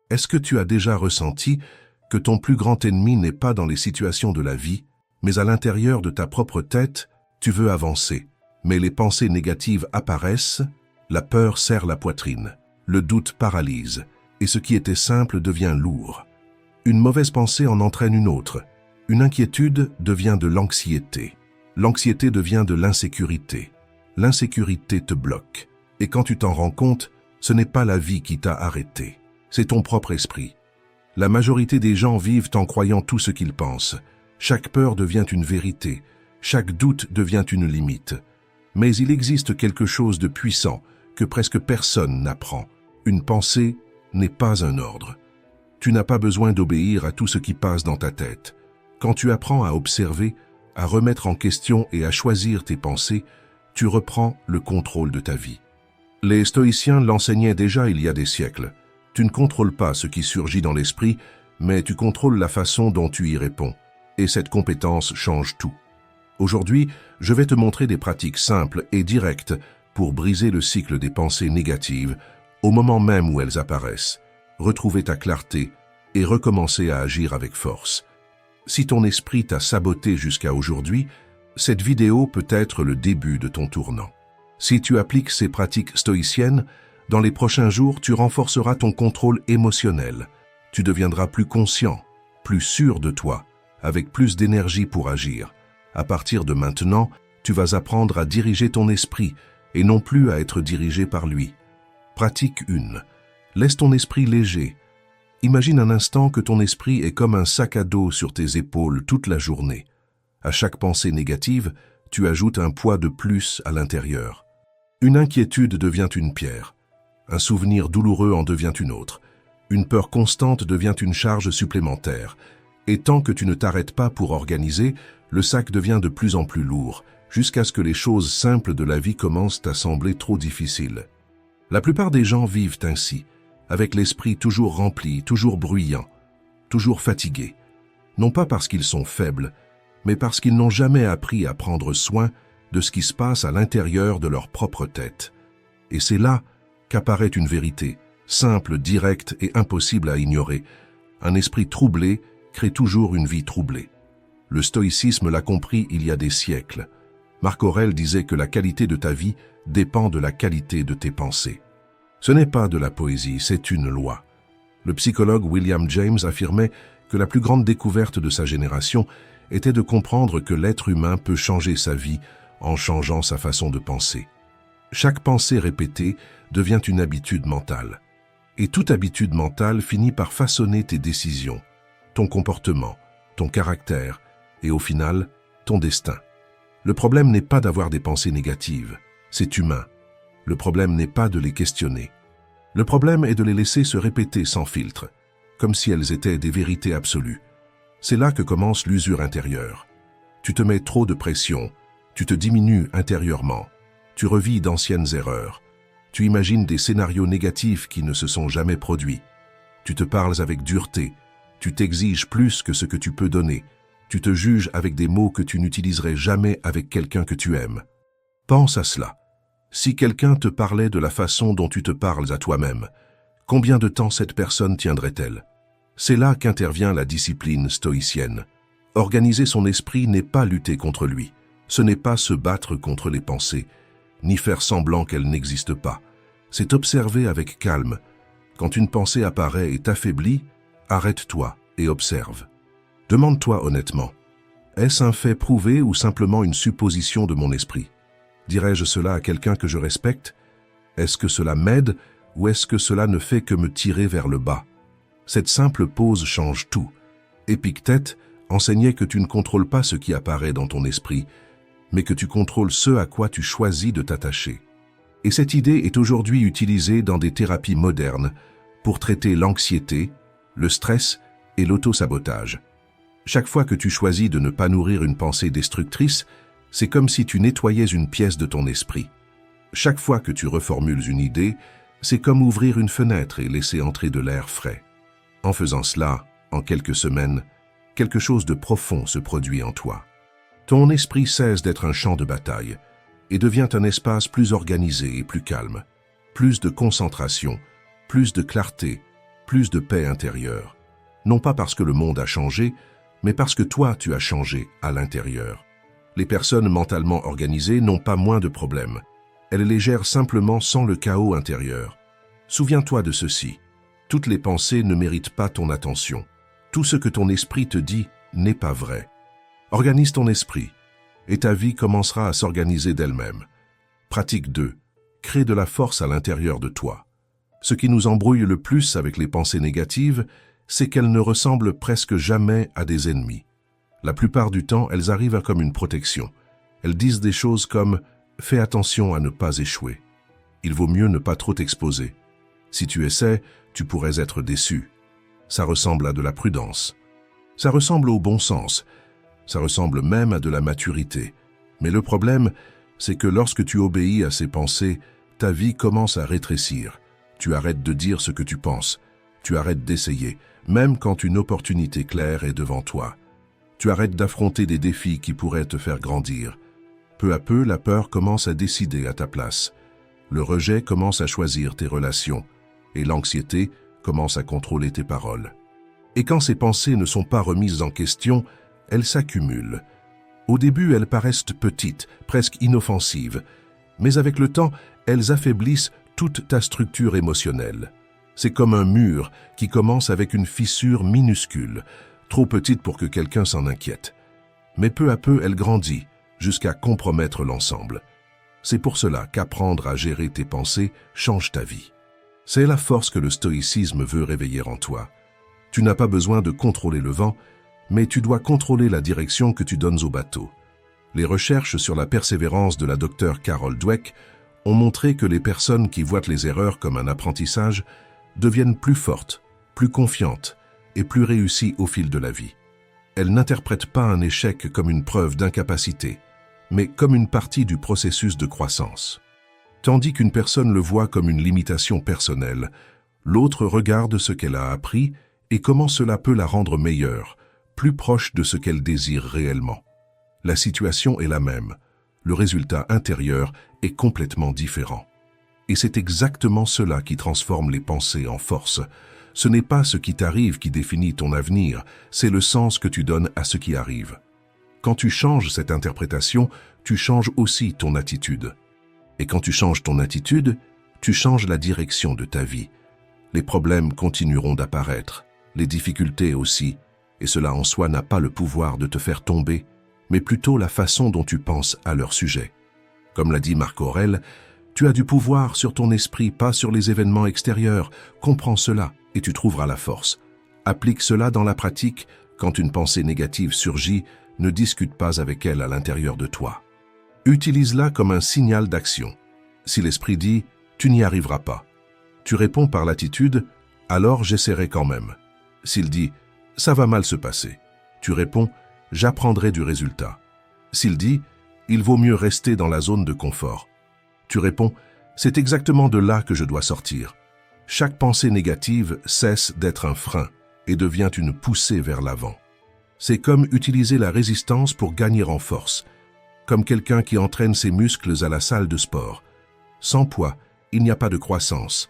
Est-ce que tu as déjà ressenti que ton plus grand ennemi n'est pas dans les situations de la vie, mais à l'intérieur de ta propre tête? Tu veux avancer, mais les pensées négatives apparaissent, la peur serre la poitrine, le doute paralyse, et ce qui était simple devient lourd. Une mauvaise pensée en entraîne une autre. Une inquiétude devient de l'anxiété. L'anxiété devient de l'insécurité. L'insécurité te bloque. Et quand tu t'en rends compte, ce n'est pas la vie qui t'a arrêté. C'est ton propre esprit. La majorité des gens vivent en croyant tout ce qu'ils pensent. Chaque peur devient une vérité. Chaque doute devient une limite. Mais il existe quelque chose de puissant que presque personne n'apprend. Une pensée n'est pas un ordre. Tu n'as pas besoin d'obéir à tout ce qui passe dans ta tête. Quand tu apprends à observer, à remettre en question et à choisir tes pensées, tu reprends le contrôle de ta vie. Les stoïciens l'enseignaient déjà il y a des siècles. Tu ne contrôles pas ce qui surgit dans l'esprit, mais tu contrôles la façon dont tu y réponds. Et cette compétence change tout. Aujourd'hui, je vais te montrer des pratiques simples et directes pour briser le cycle des pensées négatives au moment même où elles apparaissent, retrouver ta clarté et recommencer à agir avec force. Si ton esprit t'a saboté jusqu'à aujourd'hui, cette vidéo peut être le début de ton tournant. Si tu appliques ces pratiques stoïciennes, dans les prochains jours, tu renforceras ton contrôle émotionnel. Tu deviendras plus conscient, plus sûr de toi, avec plus d'énergie pour agir. À partir de maintenant, tu vas apprendre à diriger ton esprit et non plus à être dirigé par lui. Pratique 1. Laisse ton esprit léger. Imagine un instant que ton esprit est comme un sac à dos sur tes épaules toute la journée. À chaque pensée négative, tu ajoutes un poids de plus à l'intérieur. Une inquiétude devient une pierre. Un souvenir douloureux en devient une autre. Une peur constante devient une charge supplémentaire. Et tant que tu ne t'arrêtes pas pour organiser, le sac devient de plus en plus lourd, jusqu'à ce que les choses simples de la vie commencent à sembler trop difficiles. La plupart des gens vivent ainsi, avec l'esprit toujours rempli, toujours bruyant, toujours fatigué. Non pas parce qu'ils sont faibles, mais parce qu'ils n'ont jamais appris à prendre soin de ce qui se passe à l'intérieur de leur propre tête. Et c'est là qu'apparaît une vérité, simple, directe et impossible à ignorer. Un esprit troublé crée toujours une vie troublée. Le stoïcisme l'a compris il y a des siècles. Marc Aurèle disait que la qualité de ta vie dépend de la qualité de tes pensées. Ce n'est pas de la poésie, c'est une loi. Le psychologue William James affirmait que la plus grande découverte de sa génération était de comprendre que l'être humain peut changer sa vie en changeant sa façon de penser. Chaque pensée répétée devient une habitude mentale. Et toute habitude mentale finit par façonner tes décisions, ton comportement, ton caractère et au final, ton destin. Le problème n'est pas d'avoir des pensées négatives, c'est humain. Le problème n'est pas de les questionner. Le problème est de les laisser se répéter sans filtre, comme si elles étaient des vérités absolues. C'est là que commence l'usure intérieure. Tu te mets trop de pression, tu te diminues intérieurement, tu revis d'anciennes erreurs, tu imagines des scénarios négatifs qui ne se sont jamais produits. Tu te parles avec dureté, tu t'exiges plus que ce que tu peux donner, tu te juges avec des mots que tu n'utiliserais jamais avec quelqu'un que tu aimes. Pense à cela. Si quelqu'un te parlait de la façon dont tu te parles à toi-même, combien de temps cette personne tiendrait-elle? C'est là qu'intervient la discipline stoïcienne. Organiser son esprit n'est pas lutter contre lui. Ce n'est pas se battre contre les pensées, ni faire semblant qu'elles n'existent pas. C'est observer avec calme. Quand une pensée apparaît et t'affaiblit, arrête-toi et observe. Demande-toi honnêtement, est-ce un fait prouvé ou simplement une supposition de mon esprit? Dirais-je cela à quelqu'un que je respecte? Est-ce que cela m'aide ou est-ce que cela ne fait que me tirer vers le bas? Cette simple pause change tout. Épictète enseignait que tu ne contrôles pas ce qui apparaît dans ton esprit, mais que tu contrôles ce à quoi tu choisis de t'attacher. Et cette idée est aujourd'hui utilisée dans des thérapies modernes pour traiter l'anxiété, le stress et l'auto-sabotage. Chaque fois que tu choisis de ne pas nourrir une pensée destructrice, c'est comme si tu nettoyais une pièce de ton esprit. Chaque fois que tu reformules une idée, c'est comme ouvrir une fenêtre et laisser entrer de l'air frais. En faisant cela, en quelques semaines, quelque chose de profond se produit en toi. Ton esprit cesse d'être un champ de bataille et devient un espace plus organisé et plus calme, plus de concentration, plus de clarté plus de paix intérieure. Non pas parce que le monde a changé, mais parce que toi, tu as changé à l'intérieur. Les personnes mentalement organisées n'ont pas moins de problèmes. Elles les gèrent simplement sans le chaos intérieur. Souviens-toi de ceci. Toutes les pensées ne méritent pas ton attention. Tout ce que ton esprit te dit n'est pas vrai. Organise ton esprit, et ta vie commencera à s'organiser d'elle-même. Pratique 2. Crée de la force à l'intérieur de toi. Ce qui nous embrouille le plus avec les pensées négatives, c'est qu'elles ne ressemblent presque jamais à des ennemis. La plupart du temps, elles arrivent comme une protection. Elles disent des choses comme « Fais attention à ne pas échouer ». Il vaut mieux ne pas trop t'exposer. Si tu essaies, tu pourrais être déçu. Ça ressemble à de la prudence. Ça ressemble au bon sens. Ça ressemble même à de la maturité. Mais le problème, c'est que lorsque tu obéis à ces pensées, ta vie commence à rétrécir. Tu arrêtes de dire ce que tu penses. Tu arrêtes d'essayer, même quand une opportunité claire est devant toi. Tu arrêtes d'affronter des défis qui pourraient te faire grandir. Peu à peu, la peur commence à décider à ta place. Le rejet commence à choisir tes relations. Et l'anxiété commence à contrôler tes paroles. Et quand ces pensées ne sont pas remises en question, elles s'accumulent. Au début, elles paraissent petites, presque inoffensives, mais avec le temps, elles affaiblissent toute ta structure émotionnelle. C'est comme un mur qui commence avec une fissure minuscule, trop petite pour que quelqu'un s'en inquiète. Mais peu à peu, elle grandit, jusqu'à compromettre l'ensemble. C'est pour cela qu'apprendre à gérer tes pensées change ta vie. C'est la force que le stoïcisme veut réveiller en toi. Tu n'as pas besoin de contrôler le vent, mais tu dois contrôler la direction que tu donnes au bateau. Les recherches sur la persévérance de la docteure Carol Dweck ont montré que les personnes qui voient les erreurs comme un apprentissage deviennent plus fortes, plus confiantes et plus réussies au fil de la vie. Elles n'interprètent pas un échec comme une preuve d'incapacité, mais comme une partie du processus de croissance. Tandis qu'une personne le voit comme une limitation personnelle, l'autre regarde ce qu'elle a appris et comment cela peut la rendre meilleure, plus proche de ce qu'elle désire réellement. La situation est la même, le résultat intérieur est complètement différent. Et c'est exactement cela qui transforme les pensées en force. Ce n'est pas ce qui t'arrive qui définit ton avenir, c'est le sens que tu donnes à ce qui arrive. Quand tu changes cette interprétation, tu changes aussi ton attitude. Et quand tu changes ton attitude, tu changes la direction de ta vie. Les problèmes continueront d'apparaître, les difficultés aussi, et cela en soi n'a pas le pouvoir de te faire tomber, mais plutôt la façon dont tu penses à leur sujet. Comme l'a dit Marc Aurèle, tu as du pouvoir sur ton esprit, pas sur les événements extérieurs. Comprends cela et tu trouveras la force. Applique cela dans la pratique. Quand une pensée négative surgit, ne discute pas avec elle à l'intérieur de toi. Utilise-la comme un signal d'action. Si l'esprit dit « tu n'y arriveras pas », tu réponds par l'attitude « alors j'essaierai quand même ». S'il dit « ça va mal se passer », tu réponds « j'apprendrai du résultat ». S'il dit « il vaut mieux rester dans la zone de confort », tu réponds « c'est exactement de là que je dois sortir ». Chaque pensée négative cesse d'être un frein et devient une poussée vers l'avant. C'est comme utiliser la résistance pour gagner en force, comme quelqu'un qui entraîne ses muscles à la salle de sport. Sans poids, il n'y a pas de croissance.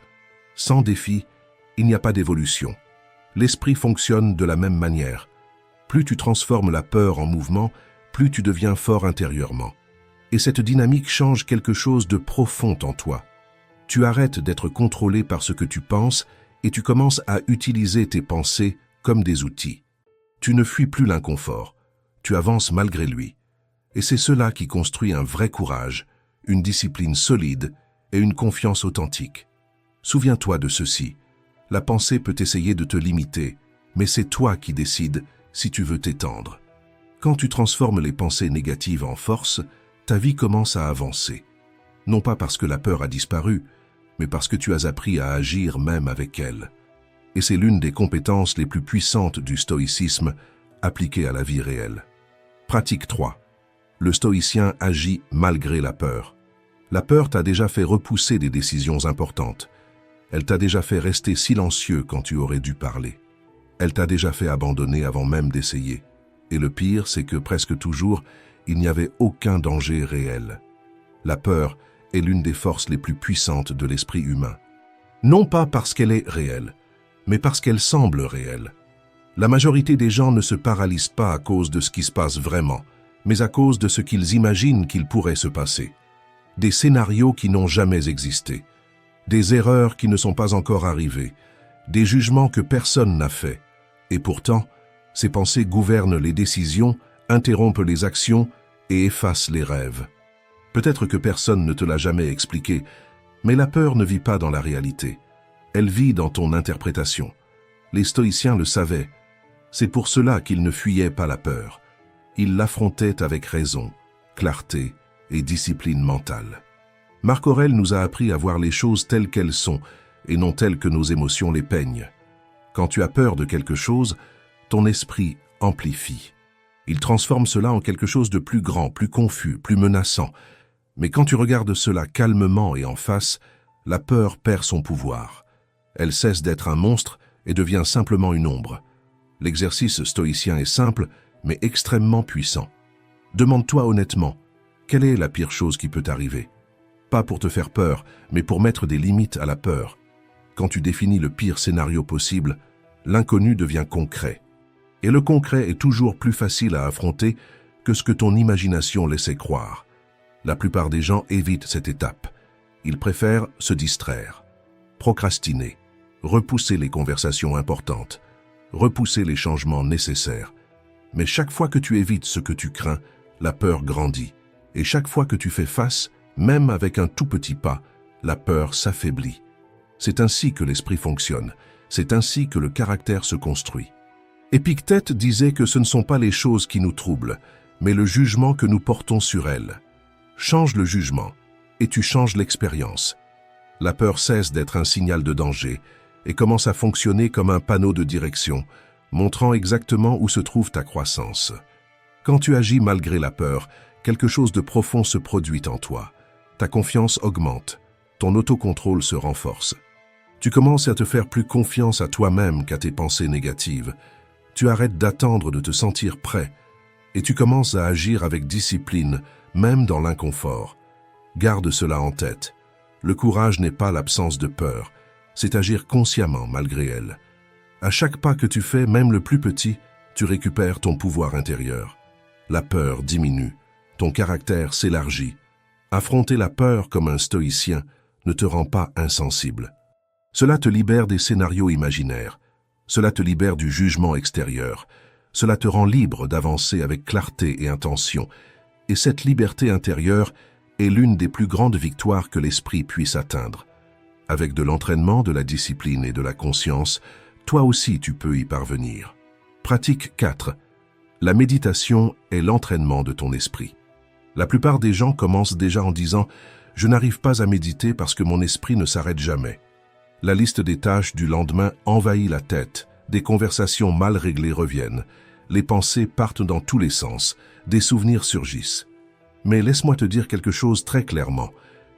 Sans défi, il n'y a pas d'évolution. L'esprit fonctionne de la même manière. Plus tu transformes la peur en mouvement, plus tu deviens fort intérieurement. Et cette dynamique change quelque chose de profond en toi. Tu arrêtes d'être contrôlé par ce que tu penses et tu commences à utiliser tes pensées comme des outils. Tu ne fuis plus l'inconfort, tu avances malgré lui. Et c'est cela qui construit un vrai courage, une discipline solide et une confiance authentique. Souviens-toi de ceci. La pensée peut essayer de te limiter, mais c'est toi qui décides si tu veux t'étendre. Quand tu transformes les pensées négatives en force, ta vie commence à avancer. Non pas parce que la peur a disparu, mais parce que tu as appris à agir même avec elle. Et c'est l'une des compétences les plus puissantes du stoïcisme appliquée à la vie réelle. Pratique 3. Le stoïcien agit malgré la peur. La peur t'a déjà fait repousser des décisions importantes. Elle t'a déjà fait rester silencieux quand tu aurais dû parler. Elle t'a déjà fait abandonner avant même d'essayer. Et le pire, c'est que presque toujours, il n'y avait aucun danger réel. La peur est l'une des forces les plus puissantes de l'esprit humain. Non pas parce qu'elle est réelle, mais parce qu'elles semblent réelles. La majorité des gens ne se paralysent pas à cause de ce qui se passe vraiment, mais à cause de ce qu'ils imaginent qu'il pourrait se passer. Des scénarios qui n'ont jamais existé, des erreurs qui ne sont pas encore arrivées, des jugements que personne n'a faits. Et pourtant, ces pensées gouvernent les décisions, interrompent les actions et effacent les rêves. Peut-être que personne ne te l'a jamais expliqué, mais la peur ne vit pas dans la réalité. Elle vit dans ton interprétation. Les stoïciens le savaient. C'est pour cela qu'ils ne fuyaient pas la peur. Ils l'affrontaient avec raison, clarté et discipline mentale. Marc Aurèle nous a appris à voir les choses telles qu'elles sont et non telles que nos émotions les peignent. Quand tu as peur de quelque chose, ton esprit amplifie. Il transforme cela en quelque chose de plus grand, plus confus, plus menaçant. Mais quand tu regardes cela calmement et en face, la peur perd son pouvoir. Elle cesse d'être un monstre et devient simplement une ombre. L'exercice stoïcien est simple, mais extrêmement puissant. Demande-toi honnêtement, quelle est la pire chose qui peut t'arriver? Pas pour te faire peur, mais pour mettre des limites à la peur. Quand tu définis le pire scénario possible, l'inconnu devient concret. Et le concret est toujours plus facile à affronter que ce que ton imagination laissait croire. La plupart des gens évitent cette étape. Ils préfèrent se distraire, procrastiner, repousser les conversations importantes, repousser les changements nécessaires. Mais chaque fois que tu évites ce que tu crains, la peur grandit. Et chaque fois que tu fais face, même avec un tout petit pas, la peur s'affaiblit. C'est ainsi que l'esprit fonctionne. C'est ainsi que le caractère se construit. Épictète disait que ce ne sont pas les choses qui nous troublent, mais le jugement que nous portons sur elles. Change le jugement, et tu changes l'expérience. La peur cesse d'être un signal de danger et commence à fonctionner comme un panneau de direction, montrant exactement où se trouve ta croissance. Quand tu agis malgré la peur, quelque chose de profond se produit en toi. Ta confiance augmente, ton autocontrôle se renforce. Tu commences à te faire plus confiance à toi-même qu'à tes pensées négatives. Tu arrêtes d'attendre de te sentir prêt et tu commences à agir avec discipline, même dans l'inconfort. Garde cela en tête. Le courage n'est pas l'absence de peur, c'est agir consciemment malgré elle. À chaque pas que tu fais, même le plus petit, tu récupères ton pouvoir intérieur. La peur diminue, ton caractère s'élargit. Affronter la peur comme un stoïcien ne te rend pas insensible. Cela te libère des scénarios imaginaires. Cela te libère du jugement extérieur. Cela te rend libre d'avancer avec clarté et intention. Et cette liberté intérieure est l'une des plus grandes victoires que l'esprit puisse atteindre. Avec de l'entraînement, de la discipline et de la conscience, toi aussi tu peux y parvenir. Pratique 4. La méditation est l'entraînement de ton esprit. La plupart des gens commencent déjà en disant « Je n'arrive pas à méditer parce que mon esprit ne s'arrête jamais ». La liste des tâches du lendemain envahit la tête, des conversations mal réglées reviennent, les pensées partent dans tous les sens, des souvenirs surgissent. Mais laisse-moi te dire quelque chose très clairement.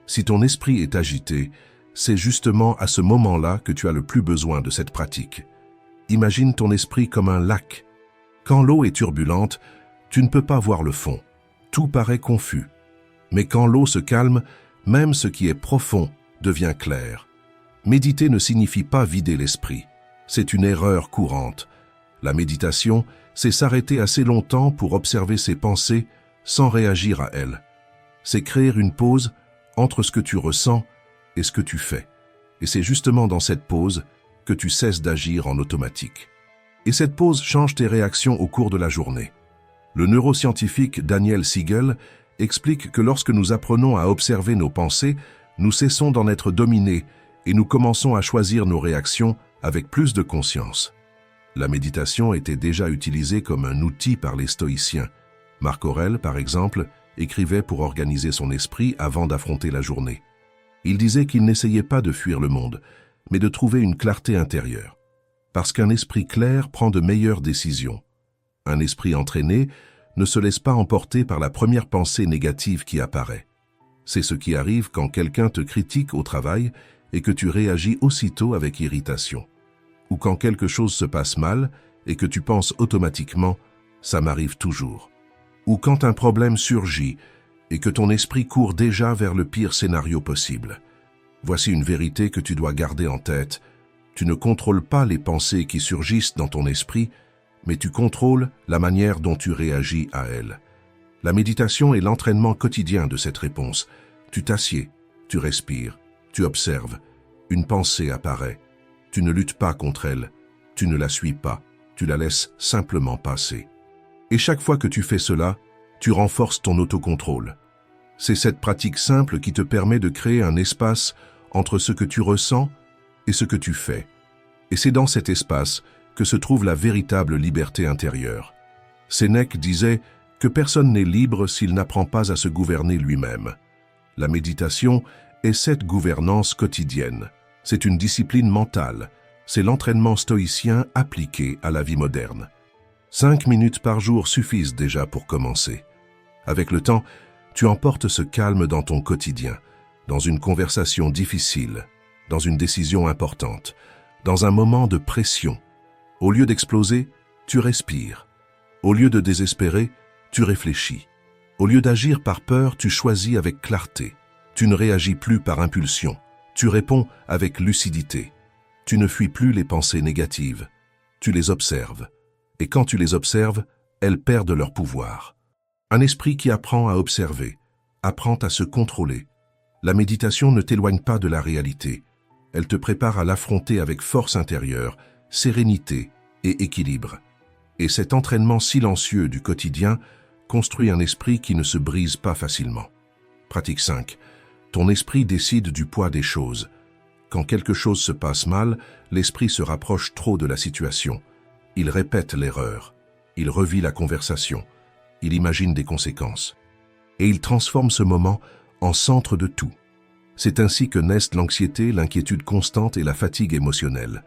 Si ton esprit est agité, c'est justement à ce moment-là que tu as le plus besoin de cette pratique. Imagine ton esprit comme un lac. Quand l'eau est turbulente, tu ne peux pas voir le fond. Tout paraît confus. Mais quand l'eau se calme, même ce qui est profond devient clair. Méditer ne signifie pas vider l'esprit. C'est une erreur courante. La méditation, c'est s'arrêter assez longtemps pour observer ses pensées sans réagir à elles. C'est créer une pause entre ce que tu ressens et ce que tu fais. Et c'est justement dans cette pause que tu cesses d'agir en automatique. Et cette pause change tes réactions au cours de la journée. Le neuroscientifique Daniel Siegel explique que lorsque nous apprenons à observer nos pensées, nous cessons d'en être dominés et nous commençons à choisir nos réactions avec plus de conscience. La méditation était déjà utilisée comme un outil par les stoïciens. Marc Aurèle, par exemple, écrivait pour organiser son esprit avant d'affronter la journée. Il disait qu'il n'essayait pas de fuir le monde, mais de trouver une clarté intérieure. Parce qu'un esprit clair prend de meilleures décisions. Un esprit entraîné ne se laisse pas emporter par la première pensée négative qui apparaît. C'est ce qui arrive quand quelqu'un te critique au travail et que tu réagis aussitôt avec irritation. Ou quand quelque chose se passe mal et que tu penses automatiquement « ça m'arrive toujours ». Ou quand un problème surgit et que ton esprit court déjà vers le pire scénario possible. Voici une vérité que tu dois garder en tête. Tu ne contrôles pas les pensées qui surgissent dans ton esprit, mais tu contrôles la manière dont tu réagis à elles. La méditation est l'entraînement quotidien de cette réponse. Tu t'assieds, tu respires, tu observes. Une pensée apparaît. Tu ne luttes pas contre elle, tu ne la suis pas, tu la laisses simplement passer. Et chaque fois que tu fais cela, tu renforces ton autocontrôle. C'est cette pratique simple qui te permet de créer un espace entre ce que tu ressens et ce que tu fais. Et c'est dans cet espace que se trouve la véritable liberté intérieure. Sénèque disait que personne n'est libre s'il n'apprend pas à se gouverner lui-même. La méditation est cette gouvernance quotidienne. C'est une discipline mentale. C'est l'entraînement stoïcien appliqué à la vie moderne. 5 minutes par jour suffisent déjà pour commencer. Avec le temps, tu emportes ce calme dans ton quotidien, dans une conversation difficile, dans une décision importante, dans un moment de pression. Au lieu d'exploser, tu respires. Au lieu de désespérer, tu réfléchis. Au lieu d'agir par peur, tu choisis avec clarté. Tu ne réagis plus par impulsion. Tu réponds avec lucidité. Tu ne fuis plus les pensées négatives. Tu les observes. Et quand tu les observes, elles perdent leur pouvoir. Un esprit qui apprend à observer, apprend à se contrôler. La méditation ne t'éloigne pas de la réalité. Elle te prépare à l'affronter avec force intérieure, sérénité et équilibre. Et cet entraînement silencieux du quotidien construit un esprit qui ne se brise pas facilement. Pratique 5. Ton esprit décide du poids des choses. Quand quelque chose se passe mal, l'esprit se rapproche trop de la situation. Il répète l'erreur. Il revit la conversation. Il imagine des conséquences. Et il transforme ce moment en centre de tout. C'est ainsi que naissent l'anxiété, l'inquiétude constante et la fatigue émotionnelle.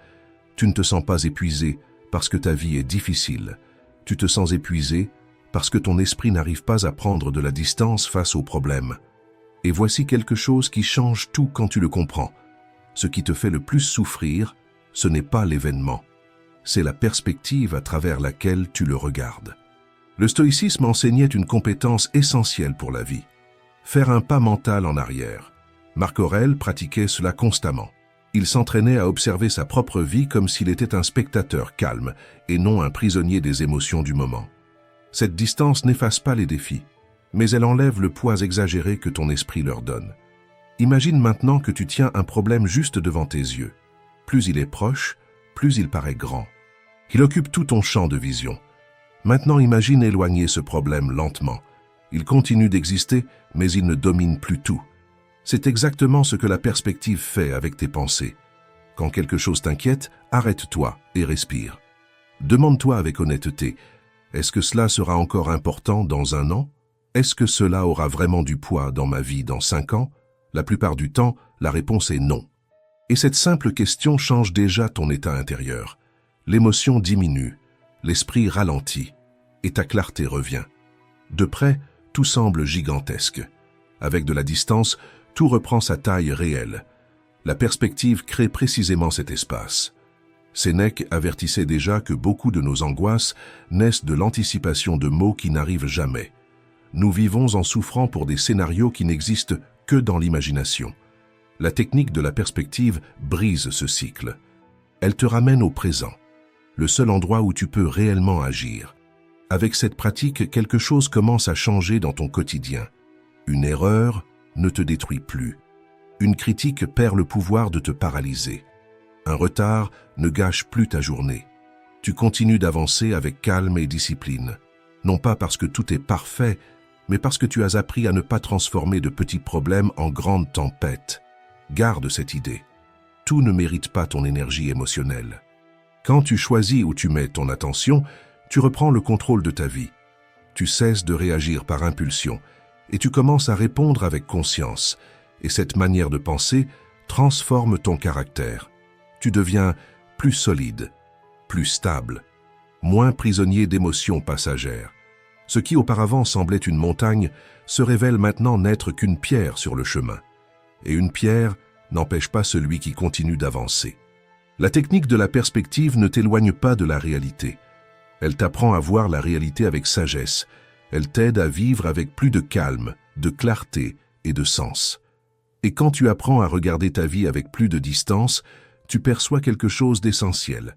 Tu ne te sens pas épuisé parce que ta vie est difficile. Tu te sens épuisé parce que ton esprit n'arrive pas à prendre de la distance face aux problèmes. Et voici quelque chose qui change tout quand tu le comprends. Ce qui te fait le plus souffrir, ce n'est pas l'événement. C'est la perspective à travers laquelle tu le regardes. Le stoïcisme enseignait une compétence essentielle pour la vie. Faire un pas mental en arrière. Marc Aurèle pratiquait cela constamment. Il s'entraînait à observer sa propre vie comme s'il était un spectateur calme et non un prisonnier des émotions du moment. Cette distance n'efface pas les défis, mais elle enlève le poids exagéré que ton esprit leur donne. Imagine maintenant que tu tiens un problème juste devant tes yeux. Plus il est proche, plus il paraît grand. Il occupe tout ton champ de vision. Maintenant imagine éloigner ce problème lentement. Il continue d'exister, mais il ne domine plus tout. C'est exactement ce que la perspective fait avec tes pensées. Quand quelque chose t'inquiète, arrête-toi et respire. Demande-toi avec honnêteté, est-ce que cela sera encore important dans 1 an? Est-ce que cela aura vraiment du poids dans ma vie dans 5 ans? La plupart du temps, la réponse est non. Et cette simple question change déjà ton état intérieur. L'émotion diminue, l'esprit ralentit, et ta clarté revient. De près, tout semble gigantesque. Avec de la distance, tout reprend sa taille réelle. La perspective crée précisément cet espace. Sénèque avertissait déjà que beaucoup de nos angoisses naissent de l'anticipation de maux qui n'arrivent jamais. Nous vivons en souffrant pour des scénarios qui n'existent que dans l'imagination. La technique de la perspective brise ce cycle. Elle te ramène au présent, le seul endroit où tu peux réellement agir. Avec cette pratique, quelque chose commence à changer dans ton quotidien. Une erreur ne te détruit plus. Une critique perd le pouvoir de te paralyser. Un retard ne gâche plus ta journée. Tu continues d'avancer avec calme et discipline. Non pas parce que tout est parfait, mais parce que tu as appris à ne pas transformer de petits problèmes en grandes tempêtes. Garde cette idée. Tout ne mérite pas ton énergie émotionnelle. Quand tu choisis où tu mets ton attention, tu reprends le contrôle de ta vie. Tu cesses de réagir par impulsion et tu commences à répondre avec conscience. Et cette manière de penser transforme ton caractère. Tu deviens plus solide, plus stable, moins prisonnier d'émotions passagères. Ce qui auparavant semblait une montagne se révèle maintenant n'être qu'une pierre sur le chemin. Et une pierre n'empêche pas celui qui continue d'avancer. La technique de la perspective ne t'éloigne pas de la réalité. Elle t'apprend à voir la réalité avec sagesse. Elle t'aide à vivre avec plus de calme, de clarté et de sens. Et quand tu apprends à regarder ta vie avec plus de distance, tu perçois quelque chose d'essentiel.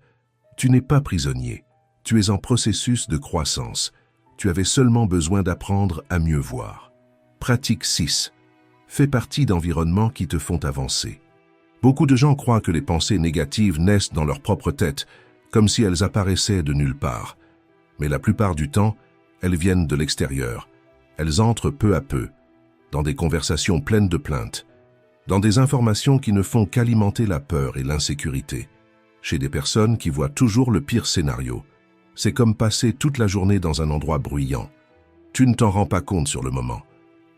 Tu n'es pas prisonnier. Tu es en processus de croissance. Tu avais seulement besoin d'apprendre à mieux voir. Pratique 6. Fais partie d'environnements qui te font avancer. Beaucoup de gens croient que les pensées négatives naissent dans leur propre tête, comme si elles apparaissaient de nulle part. Mais la plupart du temps, elles viennent de l'extérieur. Elles entrent peu à peu, dans des conversations pleines de plaintes, dans des informations qui ne font qu'alimenter la peur et l'insécurité, chez des personnes qui voient toujours le pire scénario. C'est comme passer toute la journée dans un endroit bruyant. Tu ne t'en rends pas compte sur le moment.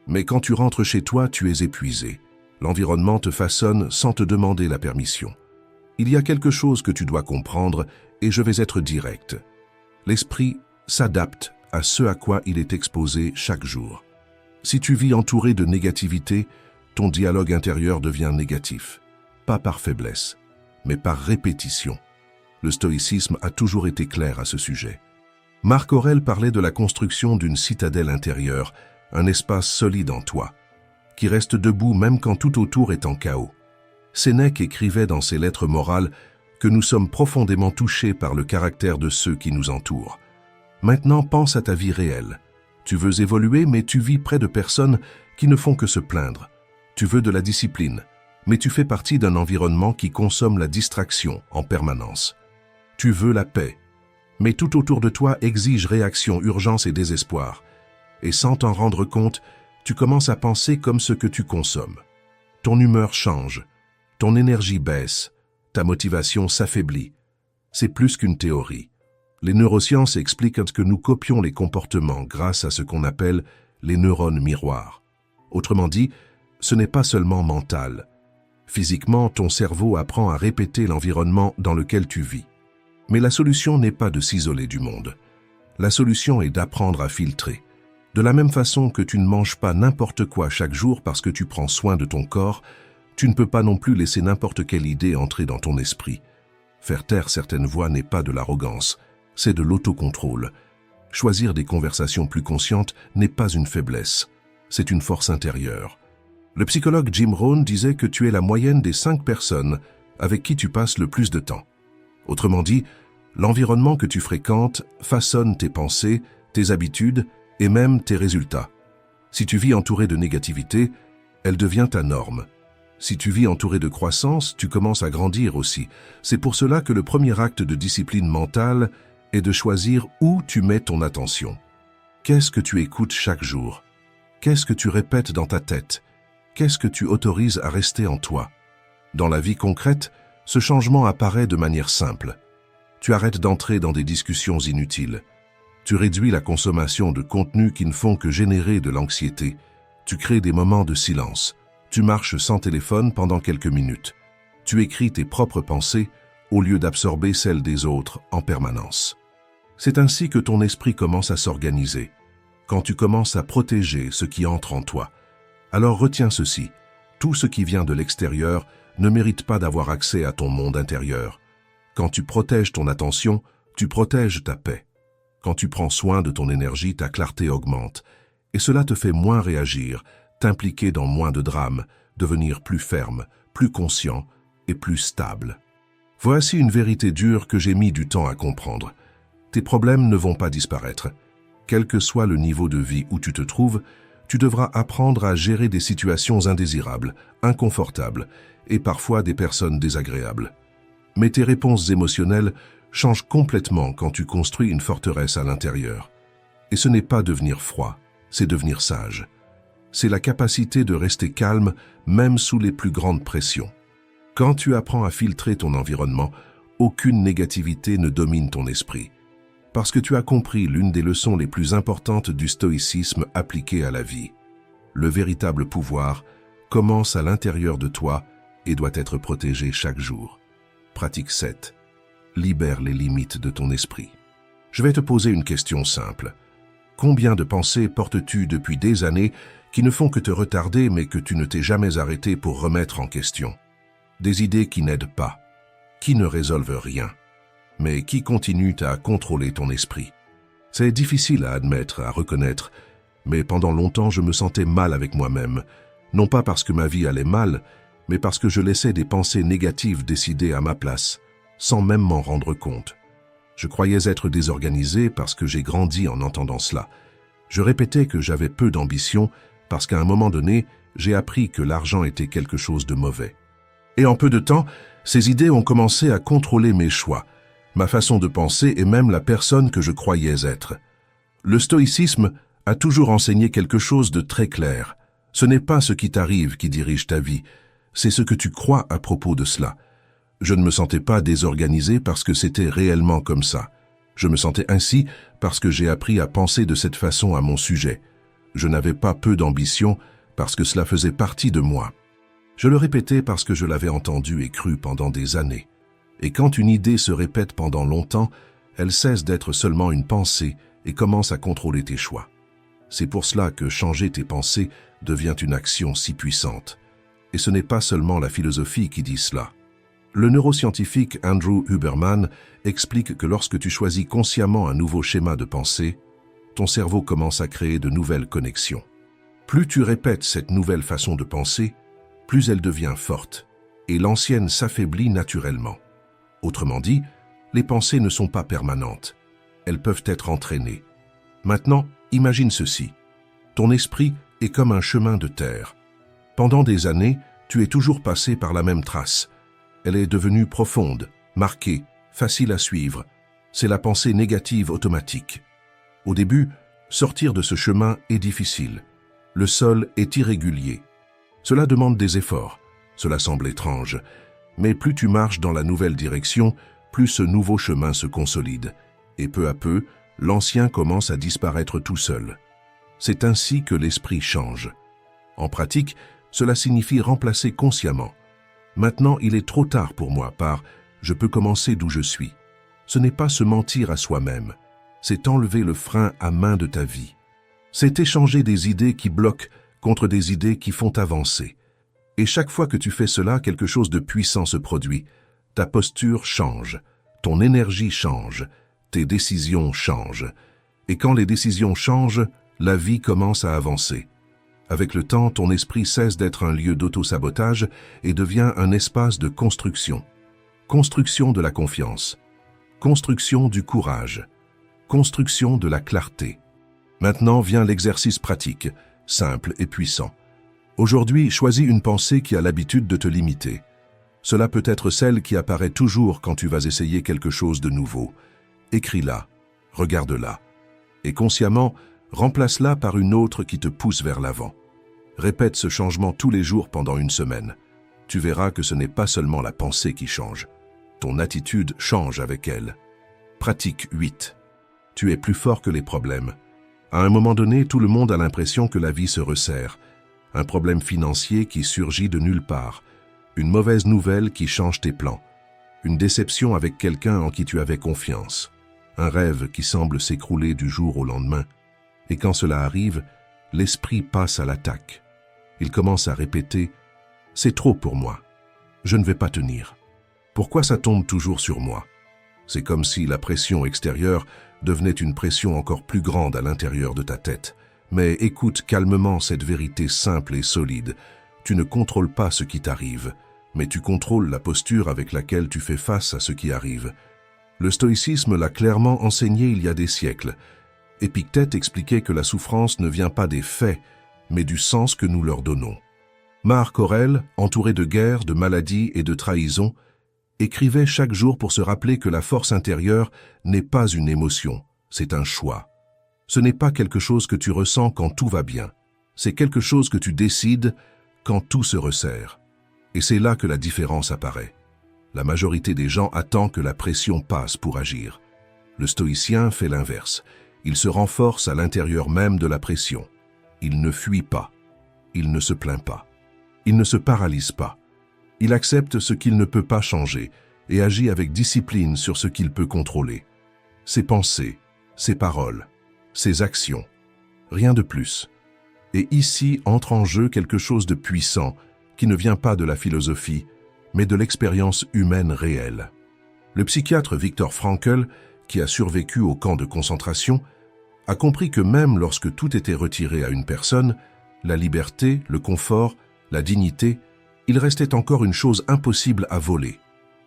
Mais quand tu rentres chez toi, tu es épuisé. L'environnement te façonne sans te demander la permission. Il y a quelque chose que tu dois comprendre et je vais être direct. L'esprit s'adapte à ce à quoi il est exposé chaque jour. Si tu vis entouré de négativité, ton dialogue intérieur devient négatif. Pas par faiblesse, mais par répétition. Le stoïcisme a toujours été clair à ce sujet. Marc Aurèle parlait de la construction d'une citadelle intérieure, un espace solide en toi, qui reste debout même quand tout autour est en chaos. Sénèque écrivait dans ses lettres morales que nous sommes profondément touchés par le caractère de ceux qui nous entourent. Maintenant, pense à ta vie réelle. Tu veux évoluer, mais tu vis près de personnes qui ne font que se plaindre. Tu veux de la discipline, mais tu fais partie d'un environnement qui consomme la distraction en permanence. Tu veux la paix, mais tout autour de toi exige réaction, urgence et désespoir. Et sans t'en rendre compte, tu commences à penser comme ce que tu consommes. Ton humeur change, ton énergie baisse, ta motivation s'affaiblit. C'est plus qu'une théorie. Les neurosciences expliquent que nous copions les comportements grâce à ce qu'on appelle les neurones miroirs. Autrement dit, ce n'est pas seulement mental. Physiquement, ton cerveau apprend à répéter l'environnement dans lequel tu vis. Mais la solution n'est pas de s'isoler du monde. La solution est d'apprendre à filtrer. De la même façon que tu ne manges pas n'importe quoi chaque jour parce que tu prends soin de ton corps, tu ne peux pas non plus laisser n'importe quelle idée entrer dans ton esprit. Faire taire certaines voix n'est pas de l'arrogance, c'est de l'autocontrôle. Choisir des conversations plus conscientes n'est pas une faiblesse, c'est une force intérieure. Le psychologue Jim Rohn disait que tu es la moyenne des 5 personnes avec qui tu passes le plus de temps. Autrement dit, l'environnement que tu fréquentes façonne tes pensées, tes habitudes et même tes résultats. Si tu vis entouré de négativité, elle devient ta norme. Si tu vis entouré de croissance, tu commences à grandir aussi. C'est pour cela que le premier acte de discipline mentale est de choisir où tu mets ton attention. Qu'est-ce que tu écoutes chaque jour? Qu'est-ce que tu répètes dans ta tête? Qu'est-ce que tu autorises à rester en toi? Dans la vie concrète, ce changement apparaît de manière simple. Tu arrêtes d'entrer dans des discussions inutiles. Tu réduis la consommation de contenus qui ne font que générer de l'anxiété. Tu crées des moments de silence. Tu marches sans téléphone pendant quelques minutes. Tu écris tes propres pensées au lieu d'absorber celles des autres en permanence. C'est ainsi que ton esprit commence à s'organiser. Quand tu commences à protéger ce qui entre en toi, alors retiens ceci, tout ce qui vient de l'extérieur ne mérite pas d'avoir accès à ton monde intérieur. Quand tu protèges ton attention, tu protèges ta paix. Quand tu prends soin de ton énergie, ta clarté augmente. Et cela te fait moins réagir, t'impliquer dans moins de drames, devenir plus ferme, plus conscient et plus stable. Voici une vérité dure que j'ai mis du temps à comprendre. Tes problèmes ne vont pas disparaître. Quel que soit le niveau de vie où tu te trouves, tu devras apprendre à gérer des situations indésirables, inconfortables et parfois des personnes désagréables. Mais tes réponses émotionnelles changent complètement quand tu construis une forteresse à l'intérieur. Et ce n'est pas devenir froid, c'est devenir sage. C'est la capacité de rester calme même sous les plus grandes pressions. Quand tu apprends à filtrer ton environnement, aucune négativité ne domine ton esprit. Parce que tu as compris l'une des leçons les plus importantes du stoïcisme appliqué à la vie. Le véritable pouvoir commence à l'intérieur de toi et doit être protégé chaque jour. Pratique 7. Libère les limites de ton esprit. Je vais te poser une question simple. Combien de pensées portes-tu depuis des années qui ne font que te retarder mais que tu ne t'es jamais arrêté pour remettre en question? Des idées qui n'aident pas, qui ne résolvent rien, mais qui continuent à contrôler ton esprit. C'est difficile à admettre, à reconnaître, mais pendant longtemps je me sentais mal avec moi-même, non pas parce que ma vie allait mal, mais parce que je laissais des pensées négatives décider à ma place, sans même m'en rendre compte. Je croyais être désorganisé parce que j'ai grandi en entendant cela. Je répétais que j'avais peu d'ambition parce qu'à un moment donné, j'ai appris que l'argent était quelque chose de mauvais. Et en peu de temps, ces idées ont commencé à contrôler mes choix, ma façon de penser et même la personne que je croyais être. Le stoïcisme a toujours enseigné quelque chose de très clair. Ce n'est pas ce qui t'arrive qui dirige ta vie, c'est ce que tu crois à propos de cela. Je ne me sentais pas désorganisé parce que c'était réellement comme ça. Je me sentais ainsi parce que j'ai appris à penser de cette façon à mon sujet. Je n'avais pas peu d'ambition parce que cela faisait partie de moi. Je le répétais parce que je l'avais entendu et cru pendant des années. Et quand une idée se répète pendant longtemps, elle cesse d'être seulement une pensée et commence à contrôler tes choix. C'est pour cela que changer tes pensées devient une action si puissante. Et ce n'est pas seulement la philosophie qui dit cela. Le neuroscientifique Andrew Huberman explique que lorsque tu choisis consciemment un nouveau schéma de pensée, ton cerveau commence à créer de nouvelles connexions. Plus tu répètes cette nouvelle façon de penser, plus elle devient forte, et l'ancienne s'affaiblit naturellement. Autrement dit, les pensées ne sont pas permanentes. Elles peuvent être entraînées. Maintenant, imagine ceci. Ton esprit est comme un chemin de terre. Pendant des années, tu es toujours passé par la même trace. Elle est devenue profonde, marquée, facile à suivre. C'est la pensée négative automatique. Au début, sortir de ce chemin est difficile. Le sol est irrégulier. Cela demande des efforts. Cela semble étrange. Mais plus tu marches dans la nouvelle direction, plus ce nouveau chemin se consolide. Et peu à peu, l'ancien commence à disparaître tout seul. C'est ainsi que l'esprit change. En pratique, cela signifie remplacer consciemment. Maintenant, il est trop tard pour moi, je peux commencer d'où je suis. Ce n'est pas se mentir à soi-même, c'est enlever le frein à main de ta vie. C'est échanger des idées qui bloquent contre des idées qui font avancer. Et chaque fois que tu fais cela, quelque chose de puissant se produit. Ta posture change, ton énergie change, tes décisions changent. Et quand les décisions changent, la vie commence à avancer. Avec le temps, ton esprit cesse d'être un lieu d'auto-sabotage et devient un espace de construction. Construction de la confiance. Construction du courage. Construction de la clarté. Maintenant vient l'exercice pratique, simple et puissant. Aujourd'hui, choisis une pensée qui a l'habitude de te limiter. Cela peut être celle qui apparaît toujours quand tu vas essayer quelque chose de nouveau. Écris-la, regarde-la. Et consciemment, remplace-la par une autre qui te pousse vers l'avant. Répète ce changement tous les jours pendant une semaine. Tu verras que ce n'est pas seulement la pensée qui change. Ton attitude change avec elle. Pratique 8. Tu es plus fort que les problèmes. À un moment donné, tout le monde a l'impression que la vie se resserre. Un problème financier qui surgit de nulle part. Une mauvaise nouvelle qui change tes plans. Une déception avec quelqu'un en qui tu avais confiance. Un rêve qui semble s'écrouler du jour au lendemain. Et quand cela arrive, l'esprit passe à l'attaque. Il commence à répéter « C'est trop pour moi. Je ne vais pas tenir. Pourquoi ça tombe toujours sur moi ?» C'est comme si la pression extérieure devenait une pression encore plus grande à l'intérieur de ta tête. Mais écoute calmement cette vérité simple et solide. Tu ne contrôles pas ce qui t'arrive, mais tu contrôles la posture avec laquelle tu fais face à ce qui arrive. Le stoïcisme l'a clairement enseigné il y a des siècles. Épictète expliquait que la souffrance ne vient pas des faits, mais du sens que nous leur donnons. Marc Aurèle, entouré de guerres, de maladies et de trahisons, écrivait chaque jour pour se rappeler que la force intérieure n'est pas une émotion, c'est un choix. Ce n'est pas quelque chose que tu ressens quand tout va bien, c'est quelque chose que tu décides quand tout se resserre. Et c'est là que la différence apparaît. La majorité des gens attend que la pression passe pour agir. Le stoïcien fait l'inverse. Il se renforce à l'intérieur même de la pression. Il ne fuit pas. Il ne se plaint pas. Il ne se paralyse pas. Il accepte ce qu'il ne peut pas changer et agit avec discipline sur ce qu'il peut contrôler. Ses pensées, ses paroles, ses actions. Rien de plus. Et ici entre en jeu quelque chose de puissant qui ne vient pas de la philosophie, mais de l'expérience humaine réelle. Le psychiatre Viktor Frankl, qui a survécu au camp de concentration, a compris que même lorsque tout était retiré à une personne, la liberté, le confort, la dignité, il restait encore une chose impossible à voler,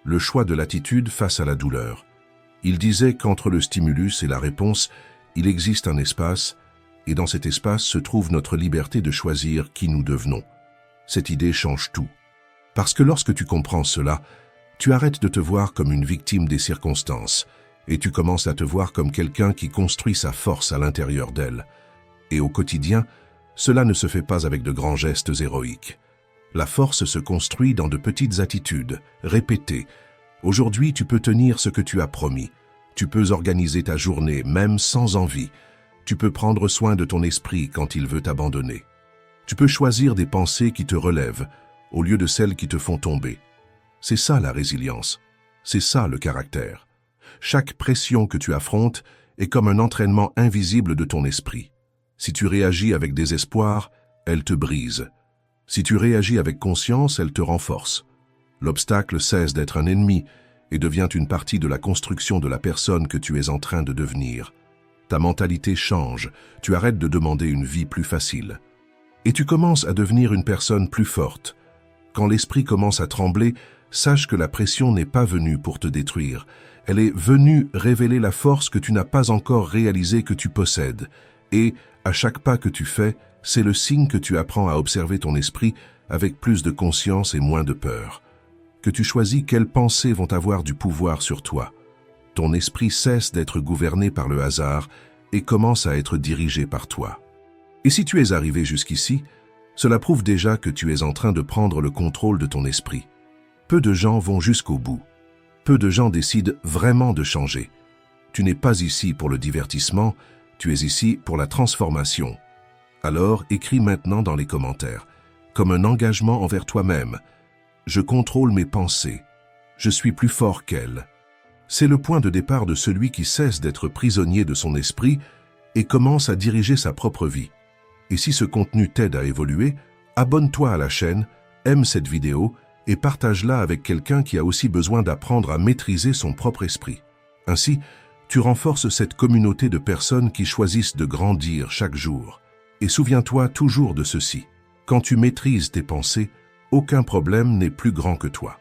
le choix de l'attitude face à la douleur. Il disait qu'entre le stimulus et la réponse, il existe un espace, et dans cet espace se trouve notre liberté de choisir qui nous devenons. Cette idée change tout. Parce que lorsque tu comprends cela, tu arrêtes de te voir comme une victime des circonstances, et tu commences à te voir comme quelqu'un qui construit sa force à l'intérieur d'elle. Et au quotidien, cela ne se fait pas avec de grands gestes héroïques. La force se construit dans de petites attitudes, répétées. Aujourd'hui, tu peux tenir ce que tu as promis. Tu peux organiser ta journée, même sans envie. Tu peux prendre soin de ton esprit quand il veut t'abandonner. Tu peux choisir des pensées qui te relèvent, au lieu de celles qui te font tomber. C'est ça la résilience. C'est ça le caractère. Chaque pression que tu affrontes est comme un entraînement invisible de ton esprit. Si tu réagis avec désespoir, elle te brise. Si tu réagis avec conscience, elle te renforce. L'obstacle cesse d'être un ennemi et devient une partie de la construction de la personne que tu es en train de devenir. Ta mentalité change, tu arrêtes de demander une vie plus facile. Et tu commences à devenir une personne plus forte. Quand l'esprit commence à trembler, sache que la pression n'est pas venue pour te détruire. Elle est venue révéler la force que tu n'as pas encore réalisée que tu possèdes. Et, à chaque pas que tu fais, c'est le signe que tu apprends à observer ton esprit avec plus de conscience et moins de peur. Que tu choisis quelles pensées vont avoir du pouvoir sur toi. Ton esprit cesse d'être gouverné par le hasard et commence à être dirigé par toi. Et si tu es arrivé jusqu'ici, cela prouve déjà que tu es en train de prendre le contrôle de ton esprit. Peu de gens vont jusqu'au bout. Peu de gens décident vraiment de changer. Tu n'es pas ici pour le divertissement, tu es ici pour la transformation. Alors, écris maintenant dans les commentaires, comme un engagement envers toi-même. Je contrôle mes pensées. Je suis plus fort qu'elles. C'est le point de départ de celui qui cesse d'être prisonnier de son esprit et commence à diriger sa propre vie. Et si ce contenu t'aide à évoluer, abonne-toi à la chaîne, aime cette vidéo et partage-la avec quelqu'un qui a aussi besoin d'apprendre à maîtriser son propre esprit. Ainsi, tu renforces cette communauté de personnes qui choisissent de grandir chaque jour. Et souviens-toi toujours de ceci. Quand tu maîtrises tes pensées, aucun problème n'est plus grand que toi.